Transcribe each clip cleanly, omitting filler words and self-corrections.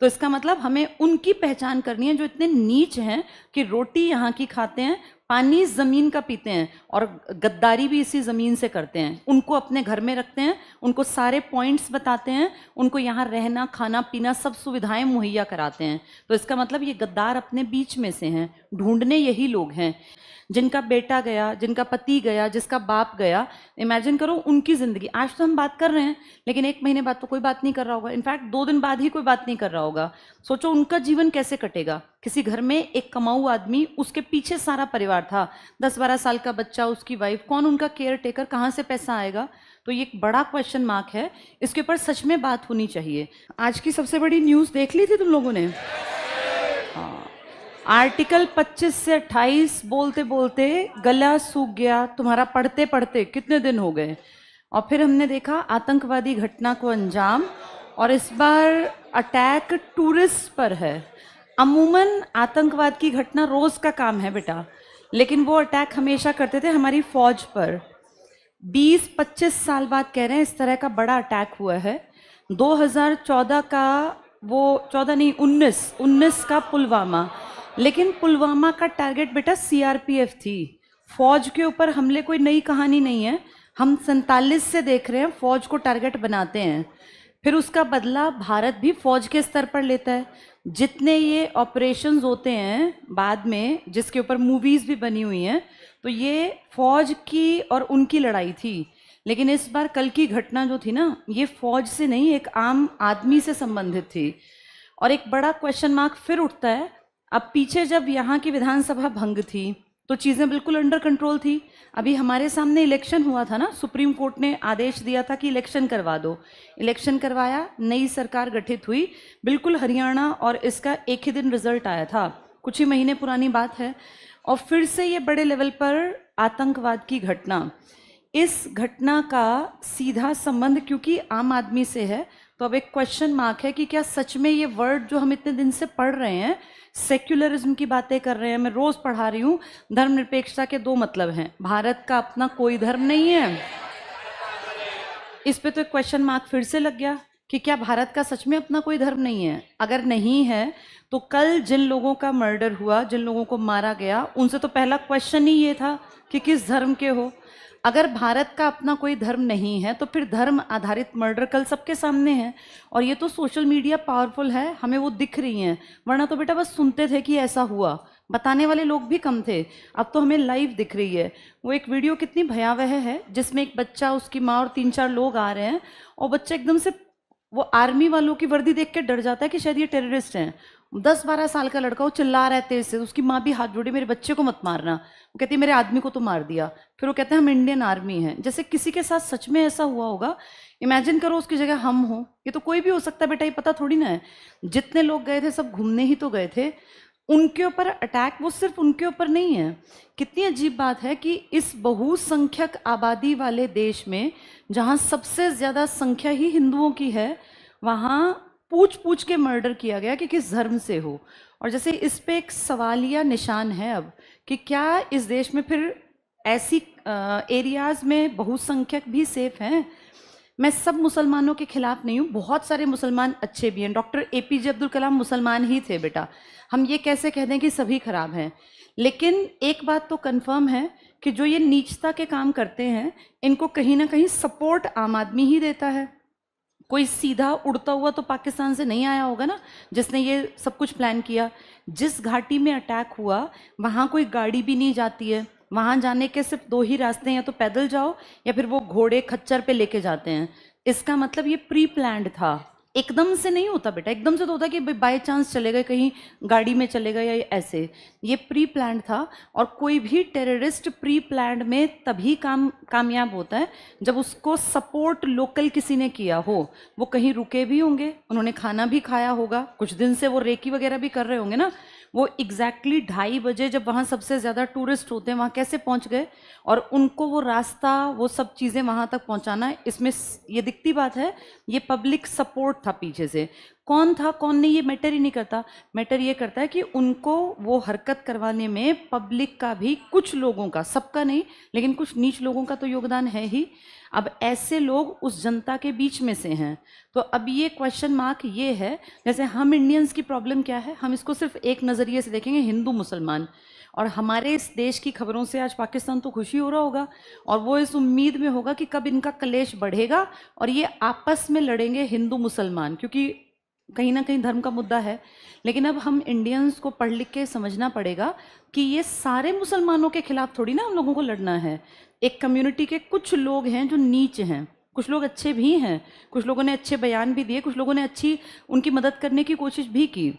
तो इसका मतलब हमें उनकी पहचान करनी है जो इतने नीच हैं कि रोटी यहाँ की खाते हैं, पानी ज़मीन का पीते हैं और गद्दारी भी इसी ज़मीन से करते हैं। उनको अपने घर में रखते हैं, उनको सारे पॉइंट्स बताते हैं, उनको यहाँ रहना खाना पीना सब सुविधाएं मुहैया कराते हैं। तो इसका मतलब ये गद्दार अपने बीच में से हैं, ढूंढने यही लोग हैं। जिनका बेटा गया, जिनका पति गया, जिसका बाप गया, इमेजिन करो उनकी ज़िंदगी। आज तो हम बात कर रहे हैं, लेकिन 1 महीने बाद तो कोई बात नहीं कर रहा होगा, इनफैक्ट 2 दिन बाद ही कोई बात नहीं कर रहा होगा। सोचो उनका जीवन कैसे कटेगा। किसी घर में एक कमाऊ आदमी, उसके पीछे सारा परिवार था, 10-12 साल का बच्चा, उसकी वाइफ, कौन उनका केयर टेकर, कहाँ से पैसा आएगा? तो ये एक बड़ा क्वेश्चन मार्क है, इसके ऊपर सच में बात होनी चाहिए। आज की सबसे बड़ी न्यूज़ देख ली थी तुम लोगों ने? हाँ, आर्टिकल 25 से 28 बोलते बोलते गला सूख गया तुम्हारा, पढ़ते पढ़ते कितने दिन हो गए। और फिर हमने देखा आतंकवादी घटना को अंजाम, और इस बार अटैक टूरिस्ट पर है। अमूमन आतंकवाद की घटना रोज़ का काम है बेटा, लेकिन वो अटैक हमेशा करते थे हमारी फौज पर। 20-25 साल बाद कह रहे हैं इस तरह का बड़ा अटैक हुआ है। 2014 का वो, 14 नहीं 19 का पुलवामा, लेकिन पुलवामा का टारगेट बेटा सीआरपीएफ थी। फौज के ऊपर हमले कोई नई कहानी नहीं है, हम 47 से देख रहे हैं फौज को टारगेट बनाते हैं। फिर उसका बदला भारत भी फौज के स्तर पर लेता है। जितने ये ऑपरेशंस होते हैं बाद में, जिसके ऊपर मूवीज़ भी बनी हुई हैं, तो ये फौज की और उनकी लड़ाई थी। लेकिन इस बार कल की घटना जो थी ना, ये फौज से नहीं, एक आम आदमी से संबंधित थी। और एक बड़ा क्वेश्चन मार्क फिर उठता है। अब पीछे जब यहाँ की विधानसभा भंग थी तो चीज़ें बिल्कुल अंडर कंट्रोल थी। अभी हमारे सामने इलेक्शन हुआ था ना, सुप्रीम कोर्ट ने आदेश दिया था कि इलेक्शन करवा दो। इलेक्शन करवाया, नई सरकार गठित हुई, बिल्कुल हरियाणा, और इसका एक ही दिन रिजल्ट आया था, कुछ ही महीने पुरानी बात है। और फिर से ये बड़े लेवल पर आतंकवाद की घटना। इस घटना का सीधा संबंध क्योंकि आम आदमी से है, तो अब एक क्वेश्चन मार्क है कि क्या सच में ये वर्ड जो हम इतने दिन से पढ़ रहे हैं, सेक्युलरिज्म की बातें कर रहे हैं, मैं रोज पढ़ा रही हूँ, धर्मनिरपेक्षता के 2 मतलब हैं, भारत का अपना कोई धर्म नहीं है। इस पे तो एक क्वेश्चन मार्क फिर से लग गया कि क्या भारत का सच में अपना कोई धर्म नहीं है? अगर नहीं है तो कल जिन लोगों का मर्डर हुआ, जिन लोगों को मारा गया, उनसे तो पहला क्वेश्चन ही ये था कि किस धर्म के हो। अगर भारत का अपना कोई धर्म नहीं है तो फिर धर्म आधारित मर्डर कल सबके सामने है। और ये तो सोशल मीडिया पावरफुल है, हमें वो दिख रही हैं, वरना तो बेटा बस सुनते थे कि ऐसा हुआ, बताने वाले लोग भी कम थे। अब तो हमें लाइव दिख रही है। वो एक वीडियो कितनी भयावह है जिसमें एक बच्चा, उसकी माँ और 3-4 लोग आ रहे हैं, और बच्चा एकदम से वो आर्मी वालों की वर्दी देख के डर जाता है कि शायद ये टेररिस्ट हैं। 10-12 साल का लड़का, वो चिल्ला रहा है तेज से, उसकी माँ भी हाथ जोड़ी, मेरे बच्चे को मत मारना। वो कहती है मेरे आदमी को तो मार दिया। फिर वो कहते हैं हम इंडियन आर्मी हैं, जैसे किसी के साथ सच में ऐसा हुआ होगा। इमेजिन करो उसकी जगह हम हो। ये तो कोई भी हो सकता है बेटा, ये पता थोड़ी ना है। जितने लोग गए थे सब घूमने ही तो गए थे। उनके ऊपर अटैक वो सिर्फ उनके ऊपर नहीं है। कितनी अजीब बात है कि इस बहुसंख्यक आबादी वाले देश में, जहाँ सबसे ज़्यादा संख्या ही हिंदुओं की है, वहाँ पूछ पूछ के मर्डर किया गया कि किस धर्म से हो। और जैसे इस पे एक सवालिया निशान है अब कि क्या इस देश में फिर ऐसी एरियाज़ में बहुसंख्यक भी सेफ हैं? मैं सब मुसलमानों के खिलाफ नहीं हूँ, बहुत सारे मुसलमान अच्छे भी हैं। डॉक्टर एपीजे अब्दुल कलाम मुसलमान ही थे बेटा, हम ये कैसे कह दें कि सभी खराब हैं? लेकिन एक बात तो कंफर्म है कि जो ये नीचता के काम करते हैं, इनको कहीं ना कहीं सपोर्ट आम आदमी ही देता है। कोई सीधा उड़ता हुआ तो पाकिस्तान से नहीं आया होगा ना, जिसने ये सब कुछ प्लान किया। जिस घाटी में अटैक हुआ वहाँ कोई गाड़ी भी नहीं जाती है, वहाँ जाने के सिर्फ 2 ही रास्ते हैं, या तो पैदल जाओ या फिर वो घोड़े खच्चर पे लेके जाते हैं। इसका मतलब ये प्री प्लान्ड था, एकदम से नहीं होता बेटा। एकदम से तो होता कि बाय चांस चले गए कहीं, गाड़ी में चले गए या ऐसे। ये प्री प्लान्ड था, और कोई भी टेररिस्ट प्री प्लान्ड में तभी कामयाब होता है जब उसको सपोर्ट लोकल किसी ने किया हो। वो कहीं रुके भी होंगे, उन्होंने खाना भी खाया होगा, कुछ दिन से वो रेकी वगैरह भी कर रहे होंगे ना। वो एग्जैक्टली 2:30 बजे जब वहाँ सबसे ज़्यादा टूरिस्ट होते हैं, वहाँ कैसे पहुँच गए, और उनको वो रास्ता, वो सब चीज़ें वहाँ तक पहुँचाना, इसमें ये दिखती बात है, ये पब्लिक सपोर्ट था पीछे से। कौन था कौन नहीं ये मैटर ही नहीं करता। मैटर ये करता है कि उनको वो हरकत करवाने में पब्लिक का भी, कुछ लोगों का, सबका नहीं लेकिन कुछ नीच लोगों का तो योगदान है ही। अब ऐसे लोग उस जनता के बीच में से हैं, तो अब ये क्वेश्चन मार्क ये है, जैसे हम इंडियंस की प्रॉब्लम क्या है, हम इसको सिर्फ एक नज़रिए से देखेंगे, हिंदू मुसलमान। और हमारे इस देश की खबरों से आज पाकिस्तान तो खुशी हो रहा होगा, और वो इस उम्मीद में होगा कि कब इनका कलेश बढ़ेगा और ये आपस में लड़ेंगे हिंदू मुसलमान, क्योंकि कहीं ना कहीं धर्म का मुद्दा है। लेकिन अब हम इंडियंस को पढ़ लिख के समझना पड़ेगा कि ये सारे मुसलमानों के खिलाफ थोड़ी ना हम लोगों को लड़ना है। एक कम्युनिटी के कुछ लोग हैं जो नीच हैं, कुछ लोग अच्छे भी हैं, कुछ लोगों ने अच्छे बयान भी दिए, कुछ लोगों ने अच्छी उनकी मदद करने की कोशिश भी की।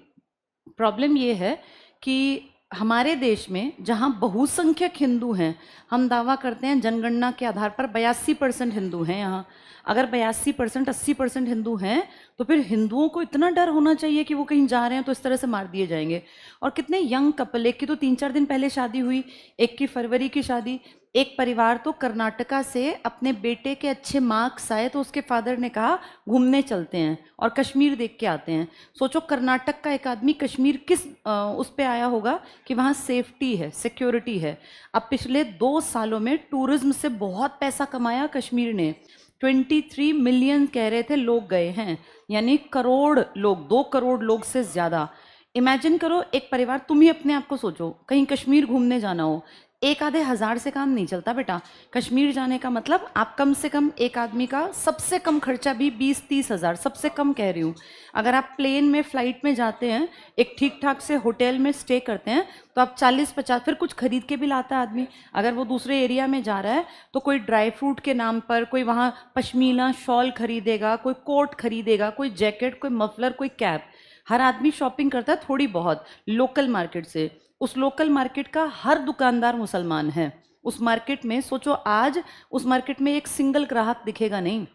प्रॉब्लम ये है कि हमारे देश में जहाँ बहुसंख्यक हिंदू हैं, हम दावा करते हैं जनगणना के आधार पर 82% हिंदू हैं यहाँ। अगर 82% 80% हिंदू हैं तो फिर हिंदुओं को इतना डर होना चाहिए कि वो कहीं जा रहे हैं तो इस तरह से मार दिए जाएंगे। और कितने यंग कपल, एक की तो 3-4 दिन पहले शादी हुई, एक की फरवरी की शादी। एक परिवार तो कर्नाटका से अपने बेटे के अच्छे मार्क्स आए तो उसके फादर ने कहा घूमने चलते हैं और कश्मीर देख के आते हैं। सोचो कर्नाटक का एक आदमी कश्मीर किस उस पे आया होगा कि वहाँ सेफ्टी है, सिक्योरिटी है। अब पिछले 2 सालों में टूरिज्म से बहुत पैसा कमाया कश्मीर ने। 23 मिलियन कह रहे थे लोग गए हैं, यानी करोड़ लोग, 2 करोड़ लोग से ज़्यादा। इमेजिन करो, एक परिवार, तुम ही अपने आप को सोचो, कहीं कश्मीर घूमने जाना हो, एक आधे हज़ार से काम नहीं चलता बेटा। कश्मीर जाने का मतलब आप कम से कम एक आदमी का सबसे कम खर्चा भी 20-30 हज़ार, सबसे कम कह रही हूँ। अगर आप प्लेन में, फ्लाइट में जाते हैं, एक ठीक ठाक से होटल में स्टे करते हैं तो आप 40-50, फिर कुछ खरीद के भी लाता है आदमी। अगर वो दूसरे एरिया में जा रहा है तो कोई ड्राई फ्रूट के नाम पर कोई वहाँ पश्मीना शॉल खरीदेगा, कोई कोट खरीदेगा, कोई जैकेट, कोई मफलर, कोई कैप। हर आदमी शॉपिंग करता है थोड़ी बहुत लोकल मार्केट से। उस लोकल मार्केट का हर दुकानदार मुसलमान है। उस मार्केट में सोचो, आज उस मार्केट में एक सिंगल ग्राहक दिखेगा नहीं।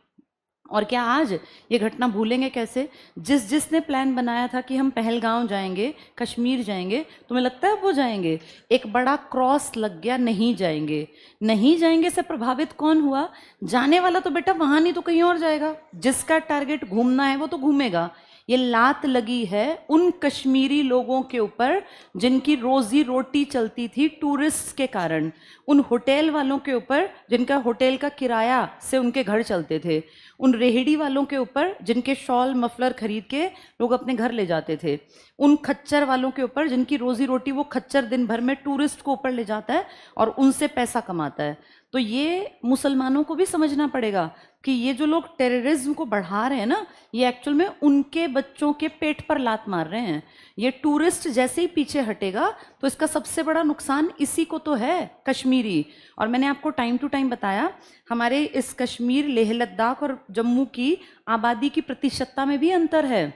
और क्या आज ये घटना भूलेंगे कैसे? जिसने प्लान बनाया था कि हम पहलगांव जाएंगे, कश्मीर जाएंगे, तुम्हें लगता है वो जाएंगे? एक बड़ा क्रॉस लग गया, नहीं जाएंगे। नहीं जाएंगे से प्रभावित कौन हुआ? जाने वाला तो बेटा वहां नहीं तो कहीं और जाएगा। जिसका टारगेट घूमना है वो तो घूमेगा। ये लात लगी है उन कश्मीरी लोगों के ऊपर जिनकी रोजी रोटी चलती थी टूरिस्ट के कारण, उन होटल वालों के ऊपर जिनका होटल का किराया से उनके घर चलते थे, उन रेहड़ी वालों के ऊपर जिनके शॉल मफलर खरीद के लोग अपने घर ले जाते थे, उन खच्चर वालों के ऊपर जिनकी रोजी रोटी वो खच्चर दिन भर में टूरिस्ट को ऊपर ले जाता है और उनसे पैसा कमाता है। तो ये मुसलमानों को भी समझना पड़ेगा कि ये जो लोग टेररिज्म को बढ़ा रहे हैं ना, ये एक्चुअल में उनके बच्चों के पेट पर लात मार रहे हैं। ये टूरिस्ट जैसे ही पीछे हटेगा तो इसका सबसे बड़ा नुकसान इसी को तो है, कश्मीरी। और मैंने आपको टाइम टू टाइम बताया, हमारे इस कश्मीर, लेह लद्दाख और जम्मू की आबादी की प्रतिशतता में भी अंतर है।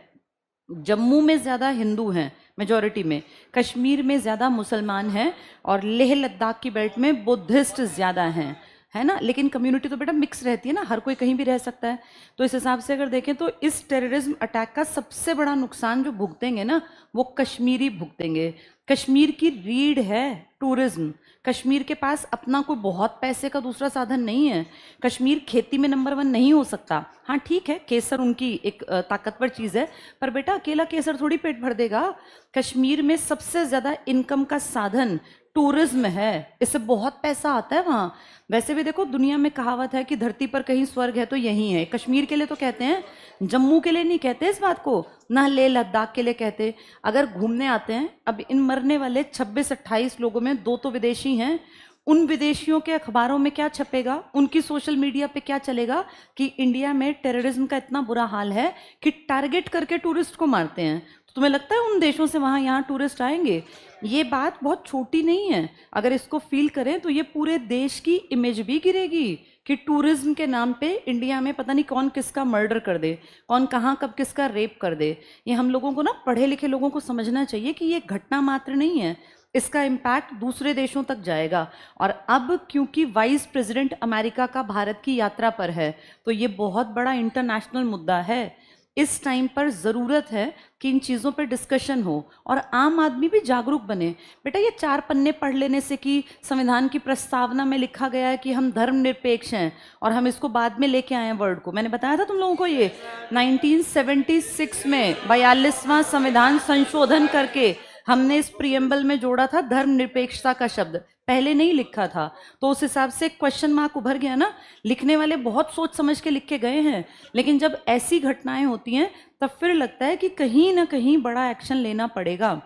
जम्मू में ज़्यादा हिंदू हैं मेजॉरिटी में, कश्मीर में ज़्यादा मुसलमान हैं, और लेह लद्दाख की बेल्ट में बुद्धिस्ट ज़्यादा हैं, है ना। लेकिन कम्युनिटी तो बेटा मिक्स रहती है ना, हर कोई कहीं भी रह सकता है। तो इस हिसाब से अगर देखें तो इस टेररिज्म अटैक का सबसे बड़ा नुकसान जो भुगतेंगे ना, वो कश्मीरी भुगतेंगे। कश्मीर की रीढ़ है टूरिज्म। कश्मीर के पास अपना कोई बहुत पैसे का दूसरा साधन नहीं है। कश्मीर खेती में नंबर 1 नहीं हो सकता। हाँ ठीक है, केसर उनकी एक ताकतवर चीज़ है, पर बेटा अकेला केसर थोड़ी पेट भर देगा। कश्मीर में सबसे ज़्यादा इनकम का साधन टूरिज्म है, इससे बहुत पैसा आता है वहाँ। वैसे भी देखो, दुनिया में कहावत है कि धरती पर कहीं स्वर्ग है तो यहीं है। कश्मीर के लिए तो कहते हैं, जम्मू के लिए नहीं कहते इस बात को, ना लेह लद्दाख के लिए कहते। अगर घूमने आते हैं, अब इन मरने वाले 26-28 लोगों में 2 तो विदेशी हैं। उन विदेशियों के अखबारों में क्या छपेगा, उनकी सोशल मीडिया पे क्या चलेगा कि इंडिया में टेररिज्म का इतना बुरा हाल है कि टारगेट करके टूरिस्ट को मारते हैं। तो तुम्हें लगता है उन देशों से वहाँ यहाँ टूरिस्ट आएंगे? ये बात बहुत छोटी नहीं है। अगर इसको फील करें तो ये पूरे देश की इमेज भी गिरेगी कि टूरिज्म के नाम पे इंडिया में पता नहीं कौन किसका मर्डर कर दे, कौन कहाँ कब किसका रेप कर दे। ये हम लोगों को ना, पढ़े लिखे लोगों को समझना चाहिए कि ये घटना मात्र नहीं है, इसका इम्पैक्ट दूसरे देशों तक जाएगा। और अब क्योंकि वाइस प्रेसिडेंट अमेरिका का भारत की यात्रा पर है, तो ये बहुत बड़ा इंटरनेशनल मुद्दा है। इस टाइम पर ज़रूरत है कि इन चीज़ों पर डिस्कशन हो और आम आदमी भी जागरूक बने। बेटा ये 4 पन्ने पढ़ लेने से कि संविधान की प्रस्तावना में लिखा गया है कि हम धर्मनिरपेक्ष हैं और हम इसको बाद में लेके आए हैं वर्ड को, मैंने बताया था तुम लोगों को ये 1976 में 42वां संविधान संशोधन करके हमने इस प्रियम्बल में जोड़ा था धर्मनिरपेक्षता का शब्द, पहले नहीं लिखा था। तो उस हिसाब से क्वेश्चन मार्क उभर गया ना। लिखने वाले बहुत सोच समझ के लिख के गए हैं, लेकिन जब ऐसी घटनाएं होती हैं तब फिर लगता है कि कहीं ना कहीं बड़ा एक्शन लेना पड़ेगा,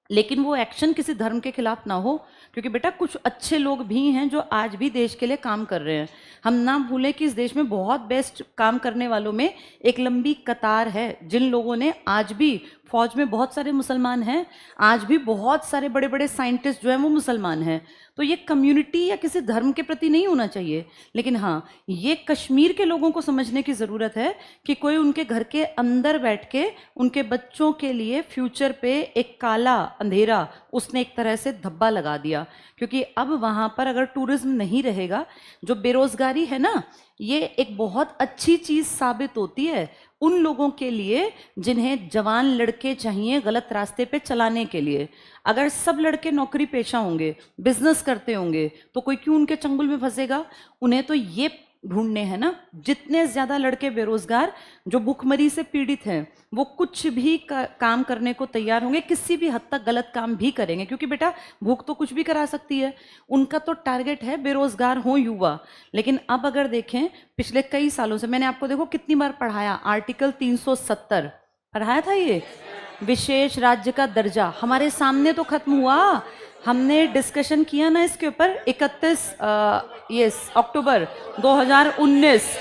लेकिन वो एक्शन किसी धर्म के खिलाफ ना हो, क्योंकि बेटा कुछ अच्छे लोग भी हैं जो आज भी देश के लिए काम कर रहे हैं। हम ना भूलें कि इस देश में बहुत बेस्ट काम करने वालों में एक लंबी कतार है, जिन लोगों ने आज भी फौज में बहुत सारे मुसलमान हैं, आज भी बहुत सारे बड़े बड़े साइंटिस्ट जो हैं वो मुसलमान हैं। तो ये कम्युनिटी या किसी धर्म के प्रति नहीं होना चाहिए, लेकिन हाँ ये कश्मीर के लोगों को समझने की ज़रूरत है कि कोई उनके घर के अंदर बैठ के उनके बच्चों के लिए फ्यूचर पे एक काला अंधेरा उसने एक तरह से धब्बा लगा दिया। क्योंकि अब वहाँ पर अगर टूरिज्म नहीं रहेगा, जो बेरोज़गारी है ना, ये एक बहुत अच्छी चीज़ साबित होती है उन लोगों के लिए जिन्हें जवान लड़के चाहिए गलत रास्ते पे चलाने के लिए। अगर सब लड़के नौकरी पेशा होंगे, बिजनेस करते होंगे, तो कोई क्यों उनके चंगुल में फंसेगा। उन्हें तो ये ढूंढने हैं ना, जितने ज़्यादा लड़के बेरोजगार जो भूखमरी से पीड़ित हैं वो कुछ भी काम करने को तैयार होंगे, किसी भी हद तक गलत काम भी करेंगे, क्योंकि बेटा भूख तो कुछ भी करा सकती है। उनका तो टारगेट है बेरोजगार हो युवा। लेकिन अब अगर देखें पिछले कई सालों से, मैंने आपको देखो कितनी बार पढ़ाया, आर्टिकल 370 पढ़ाया था, ये विशेष राज्य का दर्जा हमारे सामने तो खत्म हुआ। हमने डिस्कशन किया ना इसके ऊपर 31 अक्टूबर 2019।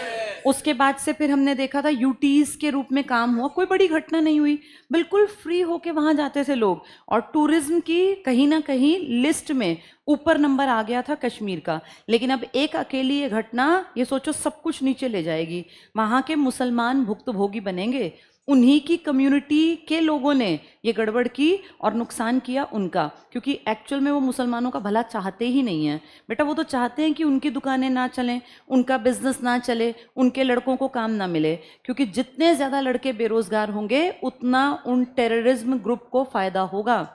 उसके बाद से फिर हमने देखा था यूटीज के रूप में काम हुआ, कोई बड़ी घटना नहीं हुई, बिल्कुल फ्री होके वहां जाते थे लोग, और टूरिज्म की कहीं ना कहीं लिस्ट में ऊपर नंबर आ गया था कश्मीर का। लेकिन अब एक अकेली ये घटना, ये सोचो सब कुछ नीचे ले जाएगी। वहां के मुसलमान भुक्तभोगी बनेंगे, उन्हीं की कम्युनिटी के लोगों ने ये गड़बड़ की और नुकसान किया उनका, क्योंकि एक्चुअल में वो मुसलमानों का भला चाहते ही नहीं है बेटा। वो तो चाहते हैं कि उनकी दुकानें ना चलें, उनका बिजनेस ना चले, उनके लड़कों को काम ना मिले, क्योंकि जितने ज़्यादा लड़के बेरोजगार होंगे उतना उन टेररिज्म ग्रुप को फ़ायदा होगा,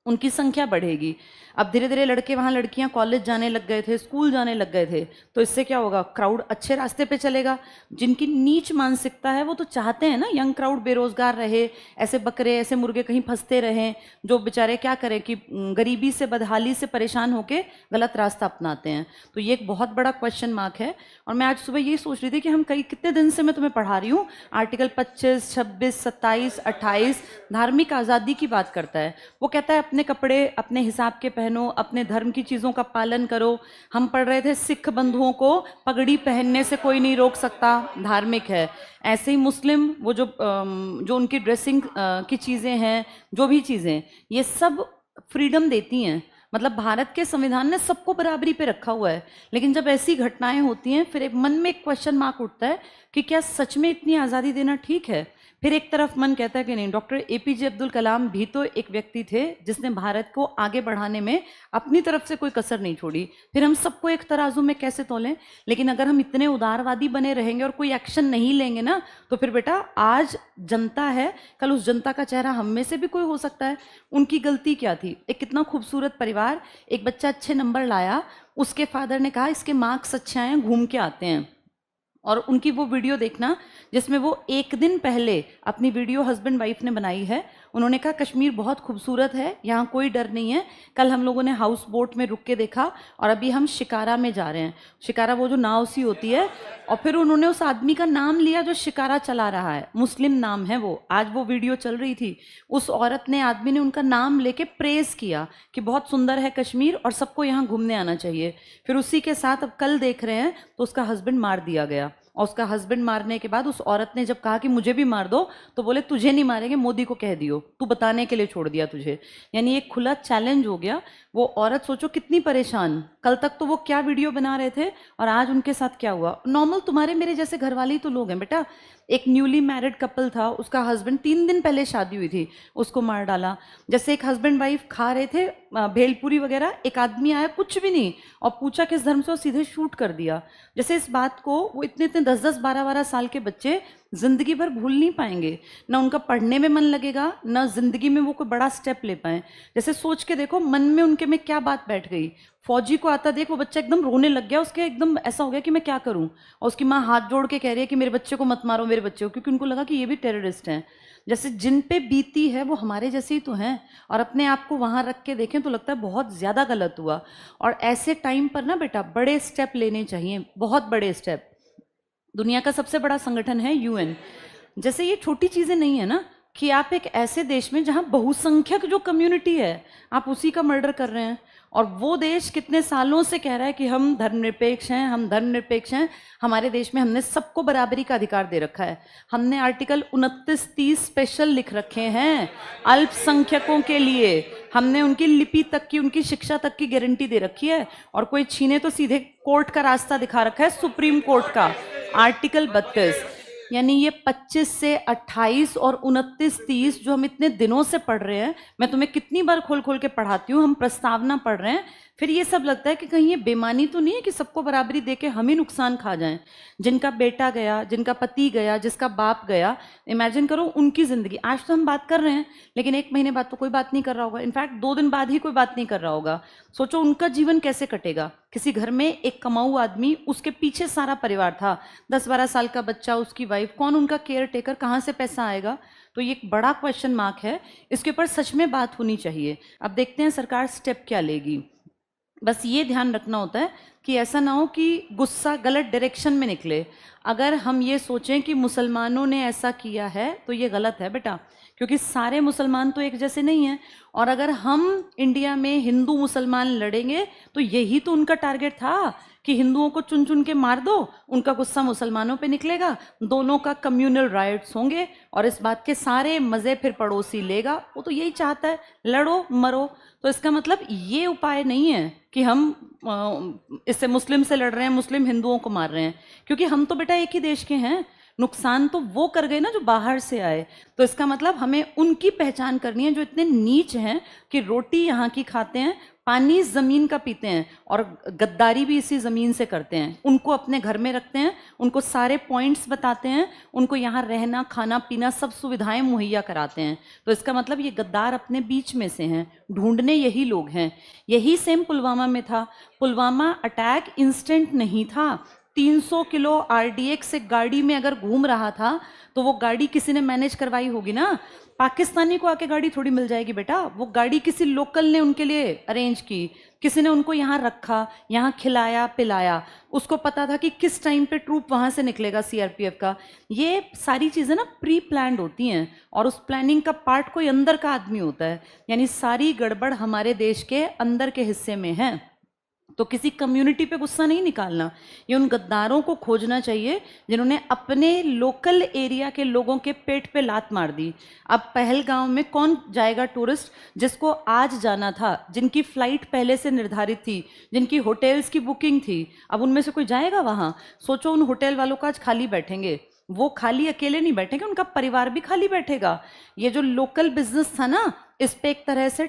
उनकी संख्या बढ़ेगी। अब धीरे धीरे लड़के वहाँ लड़कियाँ कॉलेज जाने लग गए थे, स्कूल जाने लग गए थे, तो इससे क्या होगा, क्राउड अच्छे रास्ते पे चलेगा। जिनकी नीच मानसिकता है वो तो चाहते हैं ना यंग क्राउड बेरोजगार रहे, ऐसे बकरे ऐसे मुर्गे कहीं फंसते रहें, जो बेचारे क्या करें कि गरीबी से बदहाली से परेशान होकर गलत रास्ता अपनाते हैं। तो ये एक बहुत बड़ा क्वेश्चन मार्क है। और मैं आज सुबह यही सोच रही थी कि हम कितने दिन से मैं तुम्हें पढ़ा रही हूँ, आर्टिकल 25, 26, 27, 28 धार्मिक आज़ादी की बात करता है। वो कहता है अपने कपड़े अपने हिसाब के पहनो, अपने धर्म की चीज़ों का पालन करो। हम पढ़ रहे थे सिख बंधुओं को पगड़ी पहनने से कोई नहीं रोक सकता, धार्मिक है। ऐसे ही मुस्लिम वो जो उनकी ड्रेसिंग की चीज़ें हैं, जो भी चीज़ें, ये सब फ्रीडम देती हैं। मतलब भारत के संविधान ने सबको बराबरी पे रखा हुआ है। लेकिन जब ऐसी घटनाएं होती हैं फिर एक मन में एक क्वेश्चन मार्क उठता है कि क्या सच में इतनी आज़ादी देना ठीक है। फिर एक तरफ मन कहता है कि नहीं, डॉक्टर एपीजे अब्दुल कलाम भी तो एक व्यक्ति थे जिसने भारत को आगे बढ़ाने में अपनी तरफ से कोई कसर नहीं छोड़ी। फिर हम सबको एक तराजू में कैसे तोलें। लेकिन अगर हम इतने उदारवादी बने रहेंगे और कोई एक्शन नहीं लेंगे ना, तो फिर बेटा आज जनता है, कल उस जनता का चेहरा हम में से भी कोई हो सकता है। उनकी गलती क्या थी, एक कितना खूबसूरत परिवार, एक बच्चा अच्छे नंबर लाया, उसके फादर ने कहा इसके मार्क्स अच्छे आए हैं, घूम के आते हैं। और उनकी वो वीडियो देखना जिसमें वो एक दिन पहले अपनी वीडियो हस्बैंड वाइफ ने बनाई है। उन्होंने कहा कश्मीर बहुत खूबसूरत है, यहाँ कोई डर नहीं है। कल हम लोगों ने हाउस बोट में रुक के देखा और अभी हम शिकारा में जा रहे हैं। शिकारा वो जो नाव सी होती है, और फिर उन्होंने उस आदमी का नाम लिया जो शिकारा चला रहा है, मुस्लिम नाम है वो। आज वो वीडियो चल रही थी, उस औरत ने, आदमी ने उनका नाम लेके प्रेज किया कि बहुत सुंदर है कश्मीर और सबको यहाँ घूमने आना चाहिए। फिर उसी के साथ अब कल देख रहे हैं तो उसका हस्बैंड मार दिया गया। और उसका हस्बैंड मारने के बाद उस औरत ने जब कहा कि मुझे भी मार दो, तो बोले तुझे नहीं मारेंगे, मोदी को कह दियो, तू बताने के लिए छोड़ दिया तुझे। यानी एक खुला चैलेंज हो गया। वो औरत सोचो कितनी परेशान, कल तक तो वो क्या वीडियो बना रहे थे और आज उनके साथ क्या हुआ। नॉर्मल तुम्हारे मेरे जैसे घर वाले ही तो लोग हैं बेटा। एक न्यूली मैरिड कपल था, उसका हस्बैंड 3 दिन पहले शादी हुई थी, उसको मार डाला। जैसे एक हस्बैंड वाइफ खा रहे थे भेलपुरी वगैरह, एक आदमी आया कुछ भी नहीं और पूछा किस धर्म से, और सीधे शूट कर दिया। जैसे इस बात को वो इतने 10-10, 12-12 साल के बच्चे जिंदगी भर भूल नहीं पाएंगे, ना उनका पढ़ने में मन लगेगा, ना जिंदगी में वो कोई बड़ा स्टेप ले पाए। जैसे सोच के देखो मन में उनके में क्या बात बैठ गई। फौजी को आता देख वो बच्चा एकदम रोने लग गया, उसके एकदम ऐसा हो गया कि मैं क्या करूं, और उसकी माँ हाथ जोड़ के कह रही है कि मेरे बच्चे को मत मारो, मेरे बच्चे को, क्योंकि उनको लगा कि ये भी टेररिस्ट हैं। जैसे जिन पे बीती है वो हमारे जैसे ही तो हैं, और अपने आप को वहाँ रख के देखें तो लगता है बहुत ज़्यादा गलत हुआ। और ऐसे टाइम पर ना बेटा बड़े स्टेप लेने चाहिए, बहुत बड़े स्टेप। दुनिया का सबसे बड़ा संगठन है यूएन। जैसे ये छोटी चीज़ें नहीं है ना कि आप एक ऐसे देश में जहाँ बहुसंख्यक जो कम्युनिटी है आप उसी का मर्डर कर रहे हैं, और वो देश कितने सालों से कह रहा है कि हम धर्मनिरपेक्ष हैं, हम धर्मनिरपेक्ष हैं। हमारे देश में हमने सबको बराबरी का अधिकार दे रखा है, हमने आर्टिकल 29-30 स्पेशल लिख रखे हैं अल्पसंख्यकों के लिए, हमने उनकी लिपि तक की, उनकी शिक्षा तक की गारंटी दे रखी है, और कोई छीने तो सीधे कोर्ट का रास्ता दिखा रखा है, सुप्रीम कोर्ट का आर्टिकल 32। यानी ये 25 से 28 और 29-30 जो हम इतने दिनों से पढ़ रहे हैं, मैं तुम्हें कितनी बार खोल खोल के पढ़ाती हूँ, हम प्रस्तावना पढ़ रहे हैं, फिर ये सब लगता है कि कहीं ये बेमानी तो नहीं है कि सबको बराबरी दे के हम ही नुकसान खा जाएं। जिनका बेटा गया, जिनका पति गया, जिसका बाप गया, इमेजिन करो उनकी ज़िंदगी। आज तो हम बात कर रहे हैं, लेकिन 1 महीने बाद तो कोई बात नहीं कर रहा होगा, इनफैक्ट 2 दिन बाद ही कोई बात नहीं कर रहा होगा। सोचो उनका जीवन कैसे कटेगा। किसी घर में एक कमाऊ आदमी, उसके पीछे सारा परिवार था, 10-12 साल का बच्चा, उसकी वाइफ, कौन उनका केयर टेकर, कहाँ से पैसा आएगा। तो ये एक बड़ा क्वेश्चन मार्क है, इसके ऊपर सच में बात होनी चाहिए। अब देखते हैं सरकार स्टेप क्या लेगी। बस ये ध्यान रखना होता है कि ऐसा ना हो कि गुस्सा गलत डायरेक्शन में निकले। अगर हम ये सोचें कि मुसलमानों ने ऐसा किया है तो ये गलत है बेटा, क्योंकि सारे मुसलमान तो एक जैसे नहीं हैं। और अगर हम इंडिया में हिंदू मुसलमान लड़ेंगे तो यही तो उनका टारगेट था कि हिंदुओं को चुन चुन के मार दो, उनका गुस्सा मुसलमानों पे निकलेगा, दोनों का कम्युनल राइट्स होंगे, और इस बात के सारे मज़े फिर पड़ोसी लेगा। वो तो यही चाहता है, लड़ो मरो। तो इसका मतलब ये उपाय नहीं है कि हम इससे मुस्लिम से लड़ रहे हैं, मुस्लिम हिंदुओं को मार रहे हैं, क्योंकि हम तो बेटा एक ही देश के हैं। नुकसान तो वो कर गए ना जो बाहर से आए। तो इसका मतलब हमें उनकी पहचान करनी है जो इतने नीच हैं कि रोटी यहाँ की खाते हैं, पानी ज़मीन का पीते हैं, और गद्दारी भी इसी ज़मीन से करते हैं। उनको अपने घर में रखते हैं, उनको सारे पॉइंट्स बताते हैं, उनको यहाँ रहना खाना पीना सब सुविधाएं मुहैया कराते हैं। तो इसका मतलब ये गद्दार अपने बीच में से हैं, ढूंढने यही लोग हैं। यही सेम पुलवामा में था। पुलवामा अटैक इंस्टेंट नहीं था। 300 किलो आरडीएक्स एक गाड़ी में अगर घूम रहा था तो वो गाड़ी किसी ने मैनेज करवाई होगी ना। पाकिस्तानी को आके गाड़ी थोड़ी मिल जाएगी बेटा, वो गाड़ी किसी लोकल ने उनके लिए अरेंज की, किसी ने उनको यहाँ रखा, यहाँ खिलाया पिलाया, उसको पता था कि किस टाइम पे ट्रूप वहाँ से निकलेगा सीआरपीएफ का। ये सारी चीज़ें ना प्री प्लान्ड होती हैं, और उस प्लानिंग का पार्ट कोई अंदर का आदमी होता है। यानी सारी गड़बड़ हमारे देश के अंदर के हिस्से में है। तो किसी कम्युनिटी पे गुस्सा नहीं निकालना, ये उन गद्दारों को खोजना चाहिए जिन्होंने अपने लोकल एरिया के लोगों के पेट पे लात मार दी। अब पहलगांव में कौन जाएगा टूरिस्ट जिसको आज जाना था, जिनकी फ़्लाइट पहले से निर्धारित थी, जिनकी होटल्स की बुकिंग थी, अब उनमें से कोई जाएगा वहाँ? सोचो उन होटल वालों का आज खाली बैठेंगे। वो खाली अकेले नहीं बैठेंगे, उनका परिवार भी खाली बैठेगा। ये जो लोकल बिजनेस था ना, इस पे एक तरह से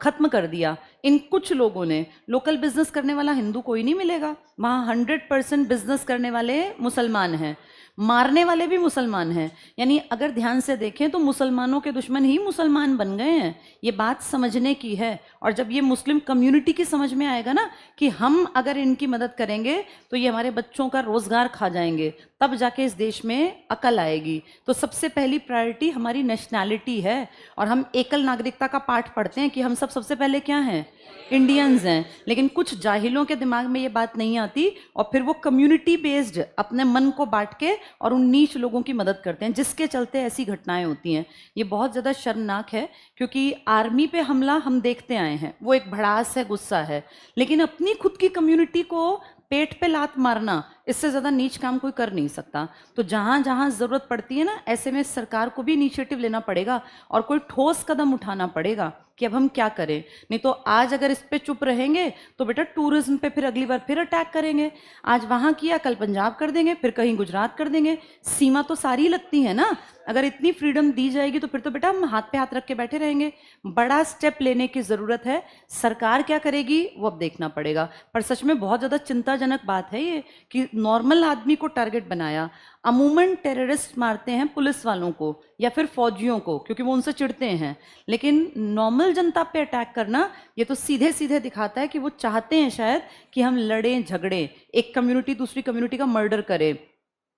खत्म कर दिया इन कुछ लोगों ने। लोकल बिजनेस करने वाला हिंदू कोई नहीं मिलेगा वहाँ, 100% बिजनेस करने वाले मुसलमान हैं, मारने वाले भी मुसलमान हैं। यानी अगर ध्यान से देखें तो मुसलमानों के दुश्मन ही मुसलमान बन गए हैं। ये बात समझने की है। और जब ये मुस्लिम कम्युनिटी की समझ में आएगा ना कि हम अगर इनकी मदद करेंगे तो ये हमारे बच्चों का रोजगार खा जाएंगे, तब जाके इस देश में अकल आएगी। तो सबसे पहली प्रायोरिटी हमारी नेशनैलिटी है। और हम एकल नागरिकता का पाठ पढ़ते हैं कि हम सब सबसे पहले क्या हैं, इंडियंस हैं। लेकिन कुछ जाहिलों के दिमाग में ये बात नहीं आती, और फिर वो कम्युनिटी बेस्ड अपने मन को बांट के और उन नीच लोगों की मदद करते हैं, जिसके चलते ऐसी घटनाएं होती हैं। ये बहुत ज़्यादा शर्मनाक है, क्योंकि आर्मी पे हमला हम देखते आए हैं, वो एक भड़ास है, गुस्सा है, लेकिन अपनी खुद की कम्युनिटी को पेट पे लात मारना, इससे ज़्यादा नीच काम कोई कर नहीं सकता। तो जहाँ जहाँ ज़रूरत पड़ती है ना, ऐसे में सरकार को भी इनिशिएटिव लेना पड़ेगा और कोई ठोस कदम उठाना पड़ेगा कि अब हम क्या करें। नहीं तो आज अगर इस पे चुप रहेंगे तो बेटा टूरिज्म पे फिर अगली बार फिर अटैक करेंगे। आज वहाँ किया, कल पंजाब कर देंगे, फिर कहीं गुजरात कर देंगे। सीमा तो सारी लगती है ना। अगर इतनी फ्रीडम दी जाएगी तो फिर तो बेटा हम हाथ पे हाथ रख के बैठे रहेंगे। बड़ा स्टेप लेने की ज़रूरत है। सरकार क्या करेगी वो अब देखना पड़ेगा। पर सच में बहुत ज़्यादा चिंताजनक बात है ये कि नॉर्मल आदमी को टारगेट बनाया। अमूमन टेररिस्ट मारते हैं पुलिस वालों को या फिर फौजियों को, क्योंकि वो उनसे चिढ़ते हैं, लेकिन नॉर्मल जनता पे अटैक करना ये तो सीधे सीधे दिखाता है कि वो चाहते हैं शायद कि हम लड़ें झगड़ें, एक कम्युनिटी दूसरी कम्युनिटी का मर्डर करे,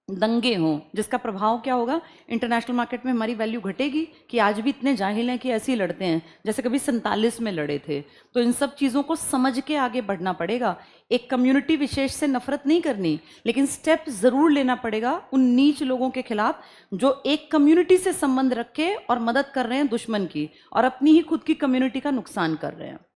दंगे हों, जिसका प्रभाव क्या होगा, इंटरनेशनल मार्केट में हमारी वैल्यू घटेगी कि आज भी इतने जाहिल हैं कि ऐसे ही लड़ते हैं जैसे कभी 47 में लड़े थे। तो इन सब चीज़ों को समझ के आगे बढ़ना पड़ेगा। एक कम्युनिटी विशेष से नफरत नहीं करनी, लेकिन स्टेप ज़रूर लेना पड़ेगा उन नीच लोगों के खिलाफ जो एक कम्युनिटी से संबंध रखे और मदद कर रहे हैं दुश्मन की, और अपनी ही खुद की कम्युनिटी का नुकसान कर रहे हैं।